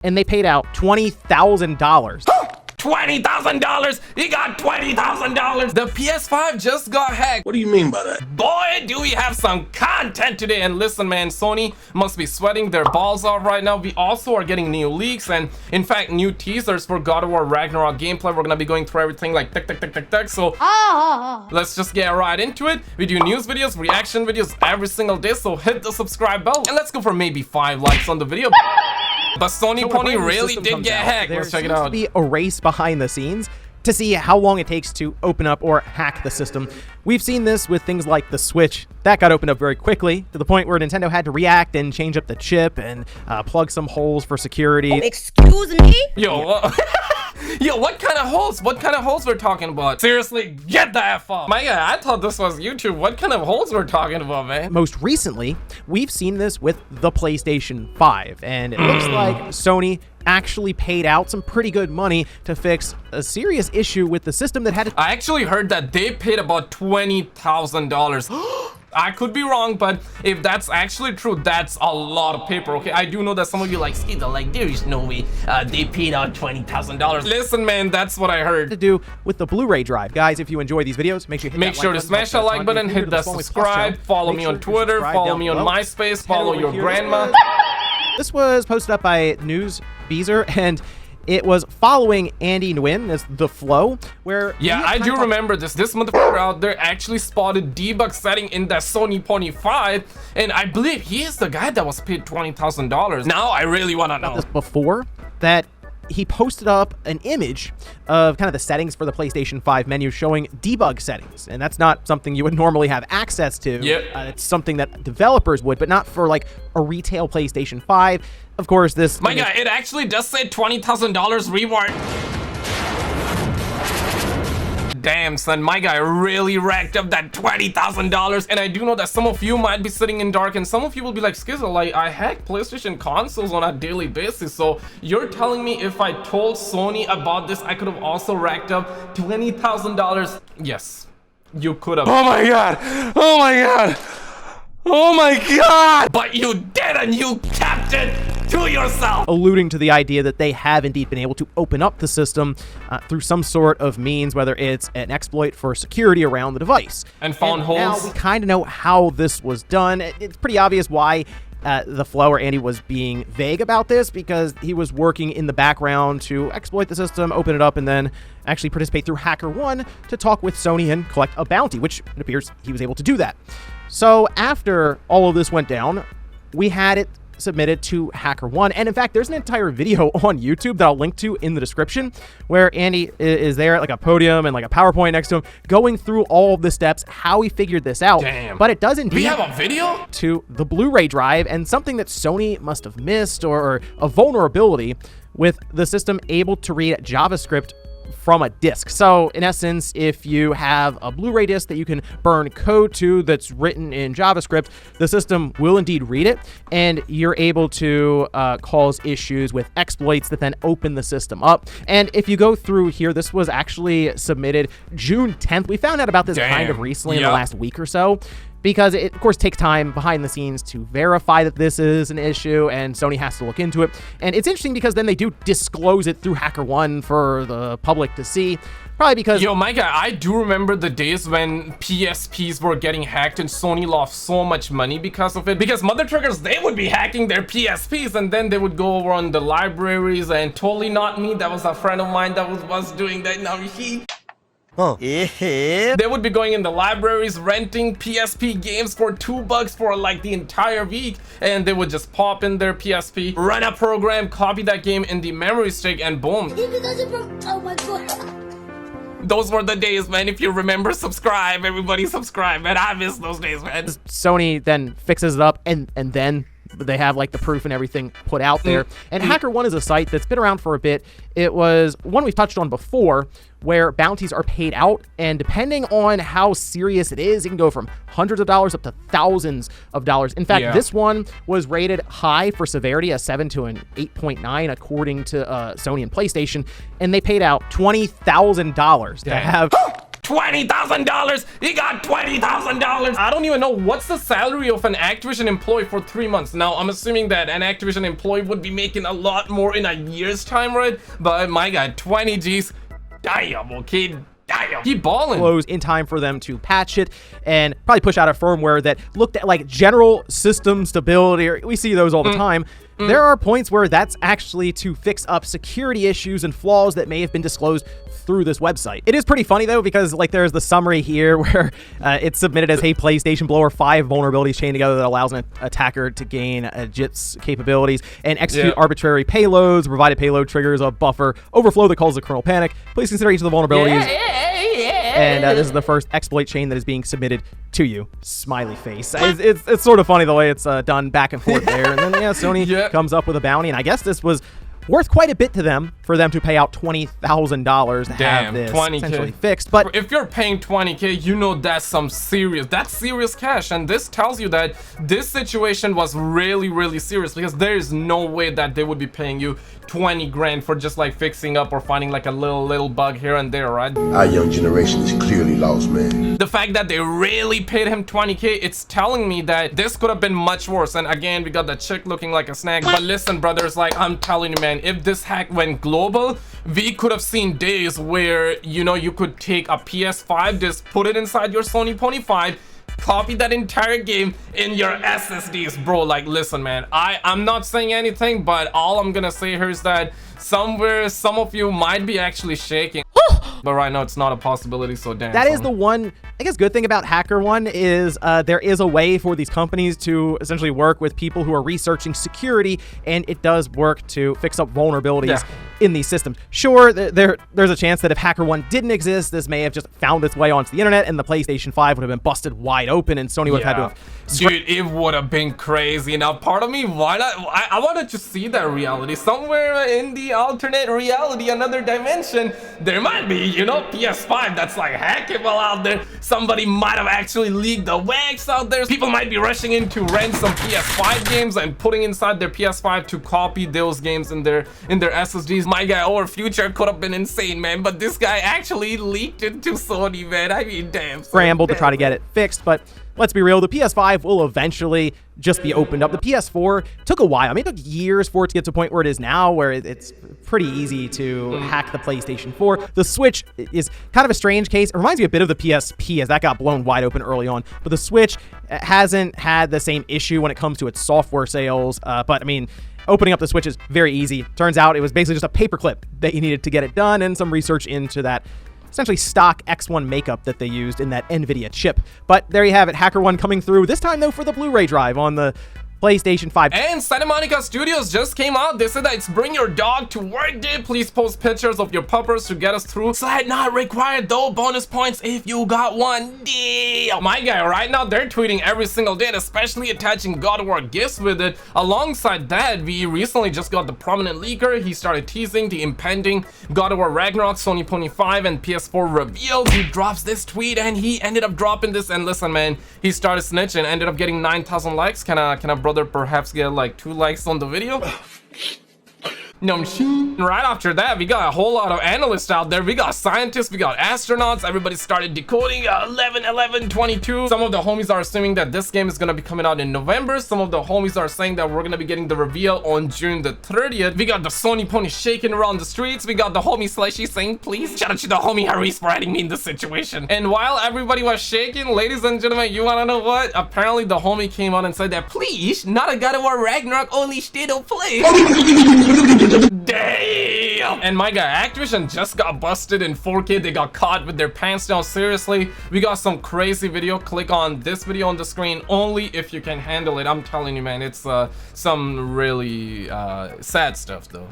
and they paid out $20,000. $20,000! He got $20,000! The PS5 just got hacked. What do you mean by that? Boy, do we have some content today. And listen, man, Sony must be sweating their balls off right now. We also are getting new leaks and, in fact, new teasers for God of War Ragnarok gameplay. We're gonna be going through everything like tick. So let's just get right into it. We do news videos, reaction videos every single day. So hit the subscribe bell and let's go for maybe 5 likes on the video. But Sony Pony really did get hacked. Let's check it out. There seems to be a race behind the scenes to see how long it takes to open up or hack the system. We've seen this with things like the Switch. That got opened up very quickly to the point where Nintendo had to react and change up the chip and plug some holes for security. Excuse me? Yo, yo, what kind of holes? What kind of holes we're talking about? Seriously, get the F off. My God, I thought this was YouTube. What kind of holes we're talking about, man? Most recently, we've seen this with the PlayStation 5, and it looks like Sony actually paid out some pretty good money to fix a serious issue with the system that had to— I actually heard that they paid about $20,000. I could be wrong, but if that's actually true, that's a lot of paper, okay? I do know that some of you like SKizzle, like, there is no way they paid out $20,000. Listen, man, that's what I heard. To do with the Blu-ray drive. Guys, if you enjoy these videos, make sure you make sure to smash that like button, hit that subscribe, follow me on Twitter, follow me on MySpace, follow your grandma. This was posted up by News Beezer, and it was following Andy Nguyen as The Flow, where— yeah, I do remember this. This motherfucker out there actually spotted debug setting in that Sony Pony 5, and I believe he is the guy that was paid $20,000. Now I really want to know. This before that, he posted up an image of kind of the settings for the PlayStation 5 menu showing debug settings, and that's not something you would normally have access to. Yep. It's something that developers would, but not for like a retail PlayStation 5. Of course, this— my God, it actually does say $20,000 reward. Damn, son, my guy really racked up that $20,000. And I do know that some of you might be sitting in dark and some of you will be like, SKizzle, like, I hack PlayStation consoles on a daily basis. So you're telling me if I told Sony about this, I could have also racked up $20,000? Yes, you could have. Oh my God! Oh my God! Oh my God! But you didn't, you kept it to yourself. Alluding to the idea that they have indeed been able to open up the system through some sort of means, whether it's an exploit for security around the device. And found holes. Now we kind of know how this was done. It's pretty obvious why The Flow, or Andy, was being vague about this, because he was working in the background to exploit the system, open it up, and then actually participate through HackerOne to talk with Sony and collect a bounty, which it appears he was able to do that. So after all of this went down, we had it submitted to HackerOne, and in fact there's an entire video on YouTube that I'll link to in the description where Andy is there at like a podium and like a PowerPoint next to him going through all of the steps, how he figured this out. Damn. But it does indeed— we have a video to the Blu-ray drive, and something that Sony must have missed, or a vulnerability with the system able to read JavaScript from a disk. So in essence, if you have a Blu-ray disc that you can burn code to that's written in JavaScript, the system will indeed read it, and you're able to cause issues with exploits that then open the system up. And if you go through here, this was actually submitted June 10th. We found out about this kind of recently in the last week or so, because it, of course, takes time behind the scenes to verify that this is an issue, and Sony has to look into it. And it's interesting because then they do disclose it through HackerOne for the public to see, probably because— yo, my guy, I do remember the days when PSPs were getting hacked and Sony lost so much money because of it. Because mother truckers, they would be hacking their PSPs and then they would go over on the libraries, and totally not me, that was a friend of mine that was doing that. Now he— they would be going in the libraries, renting PSP games for $2 for like the entire week, and they would just pop in their PSP, run a program, copy that game in the memory stick, and boom. Oh my God. Those were the days, man. If you remember, subscribe. Everybody subscribe, man. I miss those days, man. Sony then fixes it up, and then they have like the proof and everything put out there. And HackerOne is a site that's been around for a bit. It was one we've touched on before, where bounties are paid out, and depending on how serious it is, it can go from hundreds of dollars up to thousands of dollars. In fact, this one was rated high for severity, a 7 to an 8.9 according to Sony and PlayStation, and they paid out $20,000 to have $20,000. He got $20,000. I don't even know what's the salary of an Activision employee for 3 months. Now, I'm assuming that an Activision employee would be making a lot more in a year's time, right? But my God, 20 G's. Damn, okay. Damn. Keep balling. Close in time for them to patch it and probably push out a firmware that looked at like general system stability, or we see those all the time. There are points where that's actually to fix up security issues and flaws that may have been disclosed through this website. It is pretty funny though, because like there's the summary here where it's submitted as, hey, PlayStation Blower, 5 vulnerabilities chained together that allows an attacker to gain JIT's capabilities and execute arbitrary payloads. Provided payload triggers a buffer overflow that causes a kernel panic. Please consider each of the vulnerabilities. And this is the first exploit chain that is being submitted to you. Smiley face. It's sort of funny the way it's done back and forth there. And then Sony comes up with a bounty, and I guess this was worth quite a bit to them for them to pay out $20,000 to have this essentially fixed. But if you're paying $20K, you know that's serious cash, and this tells you that this situation was really serious, because there is no way that they would be paying you 20 grand for just like fixing up or finding like a little bug here and there, right? Our young generation is clearly lost, man. The fact that they really paid him 20K, it's telling me that this could have been much worse. And again, we got the chick looking like a snack. But listen, brothers, like I'm telling you, man, if this hack went global, we could have seen days where, you know, you could take a PS5 disc, put it inside your Sony Pony 5, copy that entire game in your SSDs, bro. Like, listen, man, I'm not saying anything, but all I'm gonna say here is that somewhere some of you might be actually shaking. But right now it's not a possibility, so damn. That is the one, I guess, good thing about HackerOne is there is a way for these companies to essentially work with people who are researching security, and it does work to fix up vulnerabilities in these systems. Sure, there's a chance that if HackerOne didn't exist, this may have just found its way onto the internet, and the PlayStation 5 would have been busted wide open, and Sony would have had to have... Dude, it would have been crazy. Now, part of me, why not? I wanted to see that reality. Somewhere in the alternate reality, another dimension, there might be, you know, PS5 that's like hackable out there. Somebody might have actually leaked the wax out there. People might be rushing in to rent some PS5 games and putting inside their PS5 to copy those games in their SSDs. My guy, our future could have been insane, man. But this guy actually leaked it to Sony, man. I mean, damn. Scrambled to try to get it fixed, but let's be real, the PS5 will eventually just be opened up. The PS4 took a while. I mean, it took years for it to get to the point where it is now, where it's pretty easy to hack the PlayStation 4. The Switch is kind of a strange case. It reminds me a bit of the PSP, as that got blown wide open early on. But the Switch hasn't had the same issue when it comes to its software sales. But I mean, opening up the Switch is very easy. Turns out it was basically just a paperclip that you needed to get it done, and some research into that essentially stock X1 makeup that they used in that NVIDIA chip. But there you have it, HackerOne coming through, this time though for the Blu-ray drive on the PlayStation 5. And Santa Monica Studios just came out. They said that it's bring your dog to work day. Please post pictures of your puppers to get us through. Slide not required though. Bonus points if you got one. Damn. My guy, right now they're tweeting every single day, and especially attaching God of War gifts with it. Alongside that, we recently just got the prominent leaker. He started teasing the impending God of War Ragnarok, Sony Pony 5 and PS4 reveal. He drops this tweet and he ended up dropping this, and listen, man, he started snitching, ended up getting 9,000 likes. Can I brother perhaps get like 2 likes on the video? Right after that, we got a whole lot of analysts out there. We got scientists, we got astronauts. Everybody started decoding 11/11/22. Some of the homies are assuming that this game is gonna be coming out in November. Some of the homies are saying that we're gonna be getting the reveal on June the 30th. We got the Sony Pony shaking around the streets. We got the homie Slushy saying, please shout out to the homie Harris for adding me in this situation. And while everybody was shaking, ladies and gentlemen, you wanna know what? Apparently the homie came out and said that, please, not a God of War Ragnarok, only still play. Damn! And my guy, Activision just got busted in 4K. They got caught with their pants down. Seriously, we got some crazy video. Click on this video on the screen only if you can handle it. I'm telling you, man, it's some really sad stuff though.